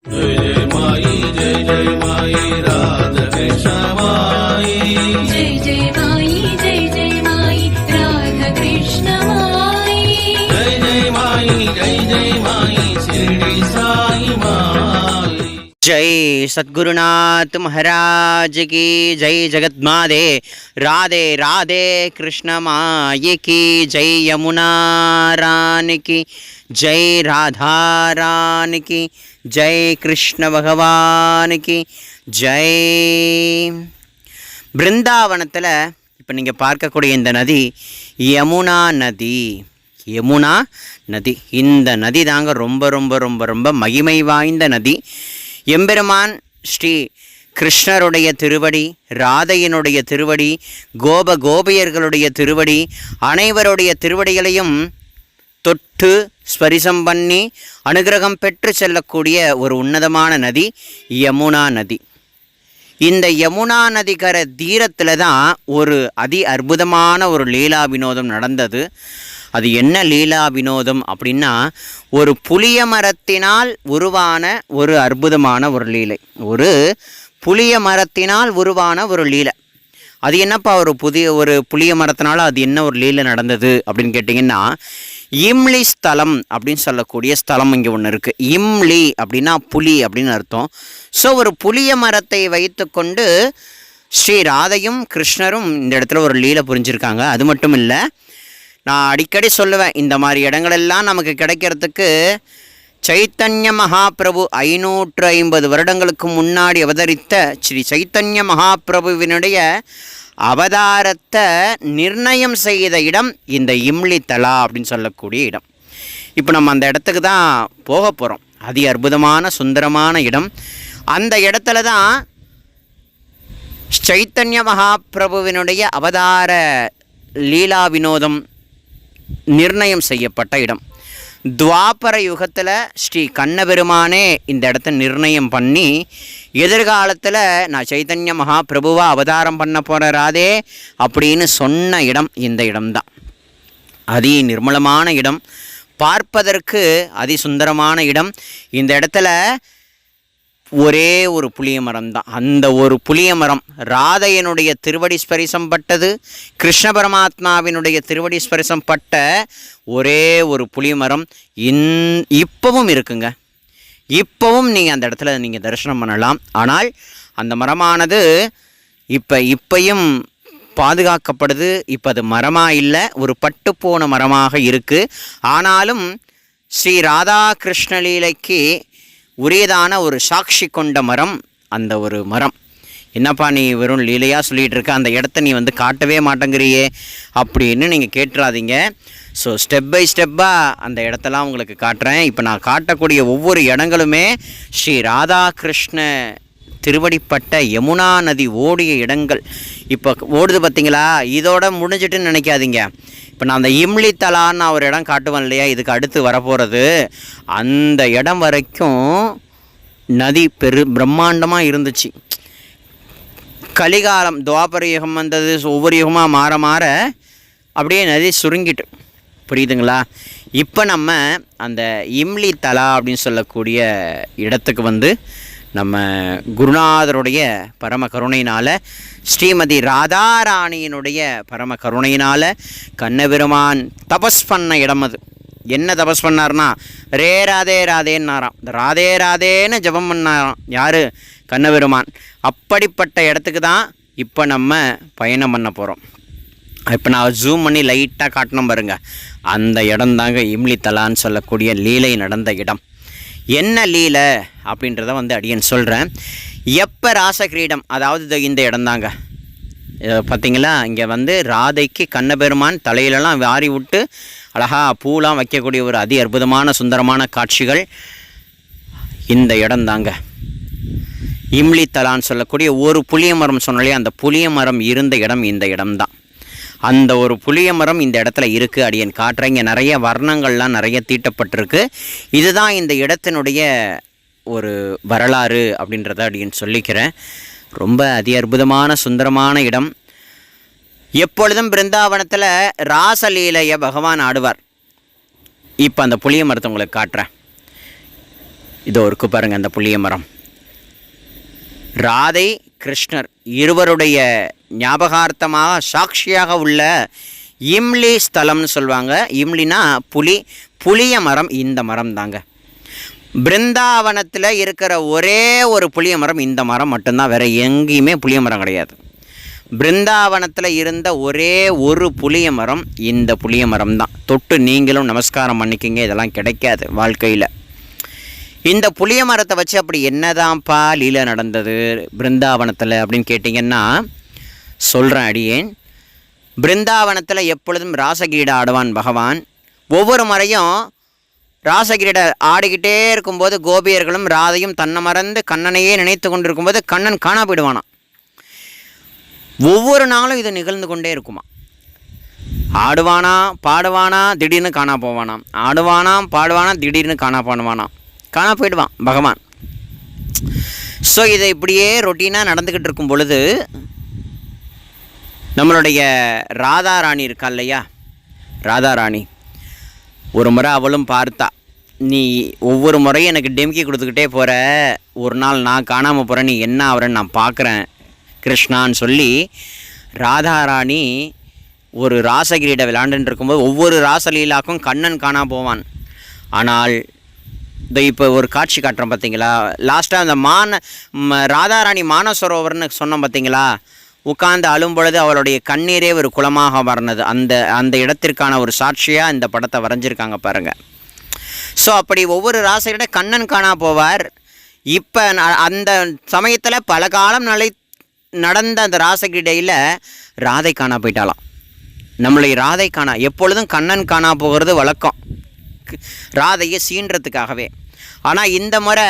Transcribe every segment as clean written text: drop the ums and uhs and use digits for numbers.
जय जय माई जय जय माई राधा कृष्ण माई जय जय माई जय जय माई राधा कृष्ण माई जय जय माई शिरडी साई माई। जय सद्गुरुनाथ महाराज की जय। जगन्माते राधे राधे कृष्ण माई की जय। यमुना रानी की जय। राधा रानी की जय। कृष्ण भगवान की जय। பிருந்தாவனத்தில் இப்போ நீங்கள் பார்க்கக்கூடிய இந்த நதி யமுனா நதி. யமுனா நதி, இந்த நதி தாங்க ரொம்ப ரொம்ப ரொம்ப ரொம்ப மகிமை வாய்ந்த நதி. எம்பெருமான் ஸ்ரீ கிருஷ்ணருடைய திருவடி, ராதையினுடைய திருவடி, கோபியர்களுடைய திருவடி, அனைவருடைய திருவடிகளையும் தொட்டு ஸ்பரிசம் பண்ணி அனுகிரகம் பெற்று செல்லக்கூடிய ஒரு உன்னதமான நதி யமுனா நதி. இந்த யமுனா நதிக்கரை தீரத்தில் தான் ஒரு அற்புதமான ஒரு லீலா வினோதம் நடந்தது. அது என்ன லீலா வினோதம் அப்படின்னா, ஒரு புளிய மரத்தினால் உருவான ஒரு அற்புதமான ஒரு லீலை. ஒரு புளிய மரத்தினால் உருவான ஒரு லீலை. அது என்னப்பா ஒரு புளிய மரத்தினால அது என்ன ஒரு லீலை நடந்தது அப்படின்னு கேட்டிங்கன்னா, இம்லி ஸ்தலம் அப்படின்னு சொல்லக்கூடிய ஸ்தலம் இங்கே ஒன்று இருக்குது. இம்லி அப்படின்னா புலி அப்படின்னு அர்த்தம். ஸோ ஒரு புளிய மரத்தை வைத்து கொண்டு ஸ்ரீ ராதையும் கிருஷ்ணரும் இந்த இடத்துல ஒரு லீலை புரிஞ்சிருக்காங்க. அது மட்டும் இல்லை, நான் அடிக்கடி சொல்லுவேன், இந்த மாதிரி இடங்களெல்லாம் நமக்கு கிடைக்கிறதுக்கு சைத்தன்ய மகாபிரபு 550 வருடங்களுக்கு முன்னாடி அவதரித்த ஸ்ரீ சைத்தன்ய மகாபிரபுவினுடைய அவதாரத்தை நிர்ணயம் செய்த இடம் இந்த இம்லி தலா அப்படின்னு சொல்லக்கூடிய இடம். இப்போ நம்ம அந்த இடத்துக்கு தான் போக போகிறோம். அற்புதமான சுந்தரமான இடம். அந்த இடத்துல தான் சைத்தன்ய மகாபிரபுவினுடைய அவதார லீலா வினோதம் நிர்ணயம் செய்யப்பட்ட இடம். துவாபர யுகத்தில் ஸ்ரீ கண்ணபெருமானே இந்த இடத்த நிர்ணயம் பண்ணி, எதிர்காலத்தில் நான் சைத்தன்ய மகாபிரபுவாக அவதாரம் பண்ண போகிற ராதே அப்படின்னு சொன்ன இடம் இந்த இடம்தான். நிர்மலமான இடம், பார்ப்பதற்கு சுந்தரமான இடம். இந்த இடத்துல ஒரே ஒரு புளிய மரம் தான். அந்த ஒரு புளிய மரம் ராதையனுடைய திருவடி ஸ்பரிசம் பட்டது, கிருஷ்ண பரமாத்மாவினுடைய திருவடி ஸ்பரிசம் பட்ட ஒரே ஒரு புளிய மரம் இப்பவும் இருக்குங்க. இப்பவும் நீங்கள் அந்த இடத்துல நீங்கள் தரிசனம் பண்ணலாம். ஆனால் அந்த மரமானது இப்பையும் பாதுகாக்கப்படுது. இப்போ அது மரமாக இல்லை, ஒரு பட்டுப்போன மரமாக இருக்குது. ஆனாலும் ஸ்ரீ ராதா கிருஷ்ணலீலைக்கு உரியதான ஒரு சாட்சி கொண்ட மரம் அந்த ஒரு மரம். என்னப்பா நீ வெறும் லீலையாக சொல்லிகிட்டு இருக்க, அந்த இடத்த நீ காட்டவே மாட்டேங்கிறியே அப்படின்னு நீங்கள் கேட்டுறாதீங்க. ஸோ ஸ்டெப் பை ஸ்டெப்பாக அந்த இடத்தெல்லாம் உங்களுக்கு காட்டுறேன். இப்போ நான் காட்டக்கூடிய ஒவ்வொரு இடங்களுமே ஸ்ரீ ராதாகிருஷ்ண திருவடிப்பட்ட யமுனா நதி ஓடிய இடங்கள். இப்போ ஓடுது பார்த்தீங்களா, இதோட முடிஞ்சிட்டுன்னு நினைக்காதீங்க. இப்போ நான் அந்த இம்லி தலான்னு ஒரு இடம் காட்டுவேன் இல்லையா, இதுக்கு அடுத்து வரப்போகிறது. அந்த இடம் வரைக்கும் நதி பிரம்மாண்டமாக இருந்துச்சு. கலிகாலம் துவாபர யுகம் வந்தது. ஒவ்வொரு யுகமாக மாற மாற அப்படியே நதி சுருங்கிட்டு, புரியுதுங்களா? இப்போ நம்ம அந்த இம்லி தலா அப்படின்னு சொல்லக்கூடிய இடத்துக்கு நம்ம குருநாதருடைய பரம கருணையினால், ஸ்ரீமதி ராதாராணியினுடைய பரம கருணையினால் கண்ணபெருமான் தபஸ் பண்ண இடம் அது. என்ன தபஸ் பண்ணார்னா, ரே ராதே ராதேன்னாராம். ராதே ராதேன்னு ஜபம் பண்ணாராம். யார்? கண்ணபெருமான். அப்படிப்பட்ட இடத்துக்கு தான் இப்போ நம்ம பயணம் பண்ண போகிறோம். இப்போ நான் ஜூம் பண்ணி லைட்டாக காட்டணும் பாருங்கள். அந்த இடம் தாங்க இம்லி தலான்னு சொல்லக்கூடிய லீலை நடந்த இடம். என்ன லீலை அப்படின்றத அடியன் சொல்கிறேன். எப்போ ராசகிரீடம், அதாவது இந்த இடம்தாங்க. பார்த்திங்களா, இங்கே ராதைக்கு கண்ணபெருமான் தலையிலலாம் வாரி விட்டு அழகாக பூலாம் வைக்கக்கூடிய ஒரு அற்புதமான சுந்தரமான காட்சிகள் இந்த இடம்தாங்க. இம்லி தலான்னு சொல்லக்கூடிய ஒரு புளிய மரம் சொன்னாலே, அந்த புளிய மரம் இருந்த இடம் இந்த இடம்தான். அந்த ஒரு புளிய மரம் இந்த இடத்துல இருக்குது. அடியன் காட்டுறேன். இங்கே நிறைய வர்ணங்கள்லாம் நிறைய தீட்டப்பட்டிருக்கு. இதுதான் இந்த இடத்தினுடைய ஒரு வரலாறு அப்படின்றத அடியன் சொல்லிக்கிறேன். ரொம்ப அற்புதமான சுந்தரமான இடம். எப்பொழுதும் பிருந்தாவனத்தில் ராசலீலையை பகவான் ஆடுவார். இப்போ அந்த புளிய மரத்தை உங்களுக்கு காட்டுறேன். இதோ இருக்கு பாருங்கள் அந்த புளிய மரம். ராதை கிருஷ்ணர் இருவருடைய ஞாபகார்த்தமாக சாட்சியாக உள்ள இம்லி ஸ்தலம்னு சொல்லுவாங்க. இம்லினா புளிய மரம் இந்த மரம் தாங்க. பிருந்தாவனத்தில் இருக்கிற ஒரே ஒரு புளிய மரம் இந்த மரம் மட்டும்தான், வேறு எங்கேயுமே புளிய மரம் கிடையாது. பிருந்தாவனத்தில் இருந்த ஒரே ஒரு புளிய மரம் இந்த புளிய மரம் தான். தொட்டு நீங்களும் நமஸ்காரம் பண்ணிக்கிங்க, இதெல்லாம் கிடைக்காது வாழ்க்கையில். இந்த புளிய மரத்தை வச்சு அப்படி என்னதான்ப்பா லீலை நடந்தது பிருந்தாவனத்தில் அப்படின்னு கேட்டிங்கன்னா சொல்கிறேன் அடியேன். பிருந்தாவனத்தில் எப்பொழுதும் ராசகிரீட ஆடுவான் பகவான். ஒவ்வொரு முறையும் ராசகிரீட ஆடிக்கிட்டே இருக்கும்போது கோபியர்களும் ராதையும் தன்னை மறந்து கண்ணனையே நினைத்து கொண்டு இருக்கும்போது கண்ணன் காணா போயிடுவானாம். ஒவ்வொரு நாளும் இது நிகழ்ந்து கொண்டே இருக்குமா. ஆடுவானா பாடுவானா திடீர்னு காணா போவானாம், ஆடுவானாம் பாடுவானா திடீர்னு காணா போயிடுவான் பகவான். ஸோ இதை இப்படியே ரொட்டீனாக நடந்துக்கிட்டு இருக்கும் பொழுது நம்மளுடைய ராதாராணி இருக்கா இல்லையா, ராதாராணி ஒரு முறை அவளும் பார்த்தா, நீ ஒவ்வொரு முறையும் எனக்கு டெம்கி கொடுத்துக்கிட்டே போகிற, ஒரு நாள் நான் காணாமல் போகிறேன், நீ என்ன ஆகிறேன்னு நான் பார்க்குறேன் கிருஷ்ணான்னு சொல்லி ராதாராணி ஒரு ராசகிரீட விளையாண்டுன்னு இருக்கும்போது ஒவ்வொரு ராசலீலாக்கும் கண்ணன் காணா போவான். ஆனால் இப்போ ஒரு காட்சி காட்டுறோம் பார்த்தீங்களா, லாஸ்ட்டாக அந்த ராதாராணி மானசரோவர்னு சொன்னோம் பார்த்தீங்களா, உட்கார்ந்து அழும்பொழுது அவளுடைய கண்ணீரே ஒரு குளமாக வர்ணது. அந்த இடத்திற்கான ஒரு சாட்சியாக இந்த படத்தை வரைஞ்சிருக்காங்க பாருங்கள். ஸோ அப்படி ஒவ்வொரு ராசையிட கண்ணன் காணா போவார். இப்போ அந்த சமயத்தில் பல காலம் நடந்த அந்த ராசகிடையில் ராதை காணா போயிட்டாலாம். நம்மளுடைய ராதை காணா, எப்பொழுதும் கண்ணன் காணா போகிறது வழக்கம் ராதையை சீன்றதுக்காகவே. ஆனால் இந்த முறை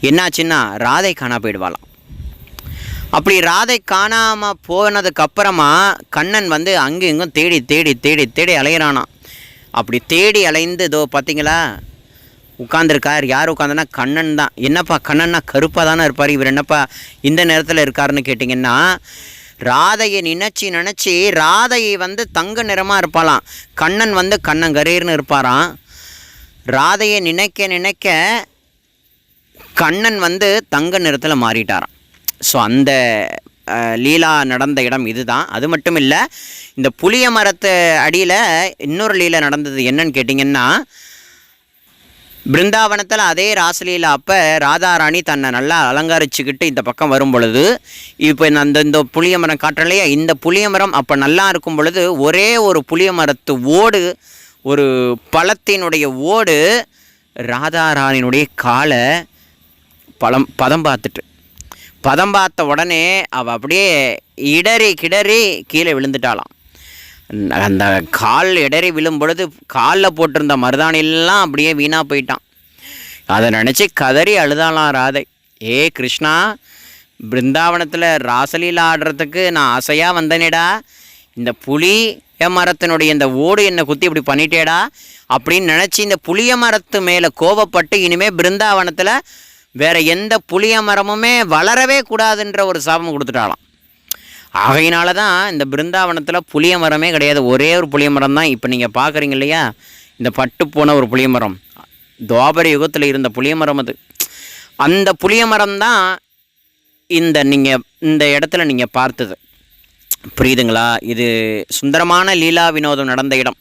என்னாச்சுன்னா ராதை காணா போயிடுவாளாம். அப்படி ராதை காணாமல் போனதுக்கப்புறமா கண்ணன் வந்து அங்கே இங்கும் தேடி தேடி தேடி தேடி அலையிறானாம். அப்படி தேடி அலைந்து இதோ பார்த்தீங்களா உட்காந்துருக்கார். யார் உட்காந்துன்னா கண்ணன் தான். என்னப்பா கண்ணன்னா கருப்பாக தானே இருப்பார், இவர் என்னப்பா இந்த நேரத்தில் இருக்காருன்னு கேட்டிங்கன்னா, ராதையை நினச்சி ராதையை வந்து தங்க நிறமாக இருப்பாளாம், கண்ணன் வந்து கண்ணங்கரீர்னு இருப்பாராம். ராதையை நினைக்க கண்ணன் வந்து தங்க நிறத்தில் மாறிட்டாராம். ஸோ அந்த லீலா நடந்த இடம் இதுதான். அது மட்டும் இல்லை, இந்த புளிய மரத்து அடியில் இன்னொரு லீலா நடந்தது. என்னன்னு கேட்டிங்கன்னா, பிருந்தாவனத்தில் அதே ராசலீலா அப்போ ராதாராணி தன்னை நல்லா அலங்கரிச்சுக்கிட்டு இந்த பக்கம் வரும் பொழுது, இப்போ இந்த புளிய மரம் காட்டுறலையா, இந்த புளிய மரம் அப்போ நல்லா இருக்கும் பொழுது ஒரே ஒரு புளிய மரத்து ஓடு, ஒரு பழத்தினுடைய ஓடு ராதாராணியினுடைய காலை பதம் பார்த்த உடனே அவள் அப்படியே கிடறி கீழே விழுந்துட்டாளாம். அந்த கால் இடறி விழும் பொழுது காலில் போட்டிருந்த மருதாணிலாம் அப்படியே வீணாக போயிட்டான். அதை நினச்சி கதறி அழுதாலாம் ராதை. ஏ கிருஷ்ணா, பிருந்தாவனத்தில் ராசலீலா ஆடுறதுக்கு நான் ஆசையாக வந்தனேடா, இந்த புளிய மரத்தினுடைய இந்த ஓடு என்னை குத்தி இப்படி பண்ணிட்டேடா அப்படின்னு நினச்சி இந்த புளிய மரத்து மேலே கோபப்பட்டு இனிமேல் பிருந்தாவனத்தில் வேறு எந்த புளிய மரமுமே வளரவே கூடாதுன்ற ஒரு சாபம் கொடுத்துட்டாலாம். ஆகையினால தான் இந்த பிருந்தாவனத்தில் புளிய மரமே கிடையாது, ஒரே ஒரு புளிய மரம் தான். இப்போ நீங்கள் பார்க்குறீங்க இல்லையா, இந்த பட்டு போன ஒரு புளிய மரம், துவாபர யுகத்தில் இருந்த புளிய மரம் அது. அந்த புளிய மரம் தான் இந்த இடத்துல நீங்கள் பார்த்தது. புரியுதுங்களா? இது சுந்தரமான லீலா வினோதம் நடந்த இடம்.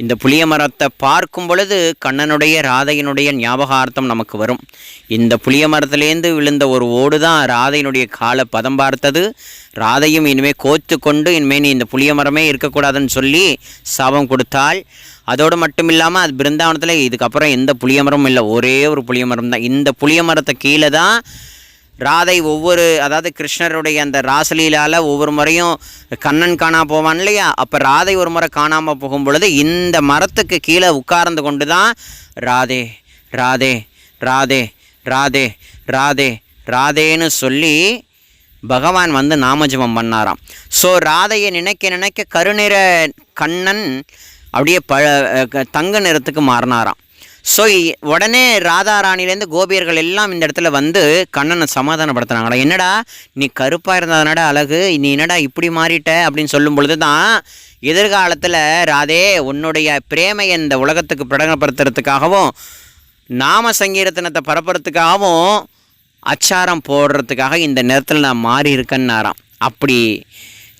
இந்த புளிய மரத்தை பார்க்கும் பொழுது கண்ணனுடைய ராதையினுடைய ஞாபகார்த்தம் நமக்கு வரும். இந்த புளிய மரத்துலேருந்து விழுந்த ஒரு ஓடு தான் ராதையினுடைய காலை பதம் பார்த்தது. ராதையும் இனிமேல் கோத்து கொண்டு இனிமேல் நீ இந்த புளிய மரமே இருக்கக்கூடாதுன்னு சொல்லி சாபம் கொடுத்தாள். அதோடு மட்டும் இல்லாமல் அது பிருந்தாவனத்தில் இதுக்கப்புறம் எந்த புளிய மரமும் இல்லை, ஒரே ஒரு புளிய மரம் தான். இந்த புளிய மரத்தை கீழே தான் ராதை அதாவது கிருஷ்ணருடைய அந்த ராசலீலால் ஒவ்வொரு முறையும் கண்ணன் காணா போவான் இல்லையா, அப்போ ராதை ஒரு முறை காணாமல் போகும் பொழுது இந்த மரத்துக்கு கீழே உட்கார்ந்து கொண்டு தான் ராதே ராதே ராதே ராதே ராதே ராதேன்னு சொல்லி பகவான் வந்து நாமஜபம் பண்ணாராம். ஸோ ராதையை நினைக்க கருநிற கண்ணன் அப்படியே தங்க நிறத்துக்கு மாறினாராம். ஸோ உடனே ராதாராணிலேருந்து கோபியர்கள் எல்லாம் இந்த இடத்துல வந்து கண்ணனை சமாதானப்படுத்துனாங்களா, என்னடா நீ கருப்பாக இருந்ததுனாடா அழகு, நீ என்னடா இப்படி மாறிட்ட அப்படின்னு சொல்லும் பொழுது தான் எதிர்காலத்தில் ராதே உன்னுடைய பிரேமையை இந்த உலகத்துக்கு பிரகடனப்படுத்துறதுக்காகவும் நாம சங்கீர்த்தனத்தை பரப்புறதுக்காகவும் அச்சாரம் போடுறதுக்காக இந்த நேரத்தில் நான் மாறி இருக்கேன்னாராம். அப்படி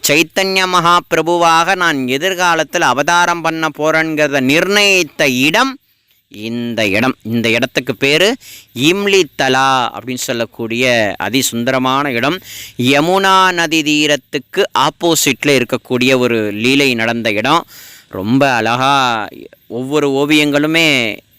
சைத்தன்ய மகாபிரபுவாக நான் எதிர்காலத்தில் அவதாரம் பண்ண போகிறேங்கிறத நிர்ணயித்த இடம் இந்த இடத்துக்கு பேர் இம்லித்தலா அப்படின்னு சொல்லக்கூடிய அதிசுந்தரமான இடம். யமுனா நதி தீரத்துக்கு ஆப்போசிட்டில் இருக்கக்கூடிய ஒரு லீலை நடந்த இடம். ரொம்ப அழகாக ஒவ்வொரு ஓவியங்களுமே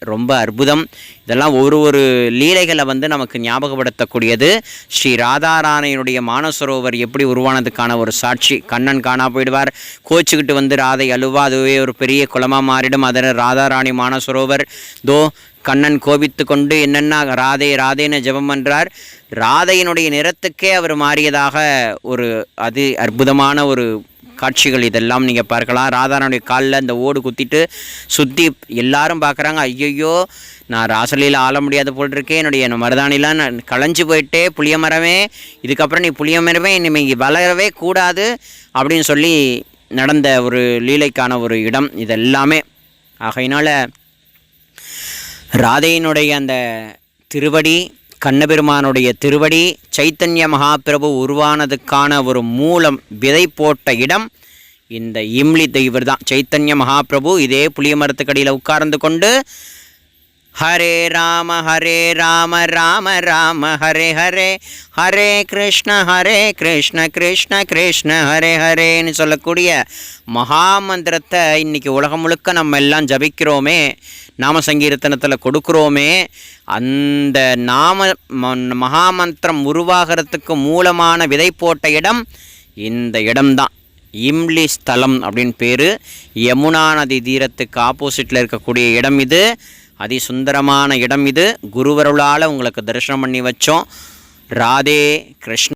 ரொம்ப அற்புதம். இதெல்லாம் ஒரு லீலைகளை நமக்கு ஞாபகப்படுத்தக்கூடியது. ஸ்ரீ ராதாராணியினுடைய மானசரோவர் எப்படி உருவானதுக்கான ஒரு சாட்சி. கண்ணன் காணா போயிடுவார், கோச்சுக்கிட்டு ராதை அழுவா, அதுவே ஒரு பெரிய குளமாக மாறிடும். அதில் ராதாராணி மானசரோவர் கண்ணன் கோபித்து கொண்டு என்னென்ன ராதே ராதேன்னு ஜெபம் பண்ணுறார். ராதையினுடைய நிறத்துக்கே அவர் மாறியதாக ஒரு அற்புதமான ஒரு காட்சிகள் இதெல்லாம் நீங்கள் பார்க்கலாம். ராதாராணுடைய காலில் இந்த ஓடு குத்திட்டு சுற்றி எல்லாரும் பார்க்குறாங்க. ஐயோ, நான் ராசலீல ஆள முடியாத போல் இருக்கேன், என்னுடைய மருதாணிலாம் நான் களைஞ்சு போயிட்டே, புளிய மரமே இதுக்கப்புறம் நீ புளிய மரமே இனிமேல் வளரவே கூடாது அப்படின்னு சொல்லி நடந்த ஒரு லீலைக்கான ஒரு இடம் இதெல்லாமே. ஆகையினால் ராதையினுடைய அந்த திருவடி, கண்ணபெருமானுடைய திருவடி, சைத்தன்ய மகாபிரபு உருவானதுக்கான ஒரு மூலம் விதை போட்ட இடம் இந்த இம்லி தெய்வர் தான். சைத்தன்ய மகாபிரபு இதே புளிய மரத்துக்கடியில் உட்கார்ந்து கொண்டு ஹரே ராம ராம ராம ஹரே ஹரே, ஹரே கிருஷ்ண கிருஷ்ண கிருஷ்ண ஹரே ஹரேன்னு சொல்லக்கூடிய மகாமந்திரத்தை இன்றைக்கி உலகம் முழுக்க நம்ம எல்லாம் ஜபிக்கிறோமே, நாம சங்கீர்த்தனத்தில் கொடுக்குறோமே. அந்த மகாமந்திரம் உருவாகிறதுக்கு மூலமான விதை போட்ட இடம் இந்த இடம்தான். இம்லி ஸ்தலம் அப்படின்னு பேர். யமுனா நதி தீரத்துக்கு ஆப்போசிட்டில் இருக்கக்கூடிய இடம் இது. அதிசுந்தரமான இடம் இது. குருவருளால் உங்களுக்கு தரிசனம் பண்ணி வச்சோம். ராதே கிருஷ்ண.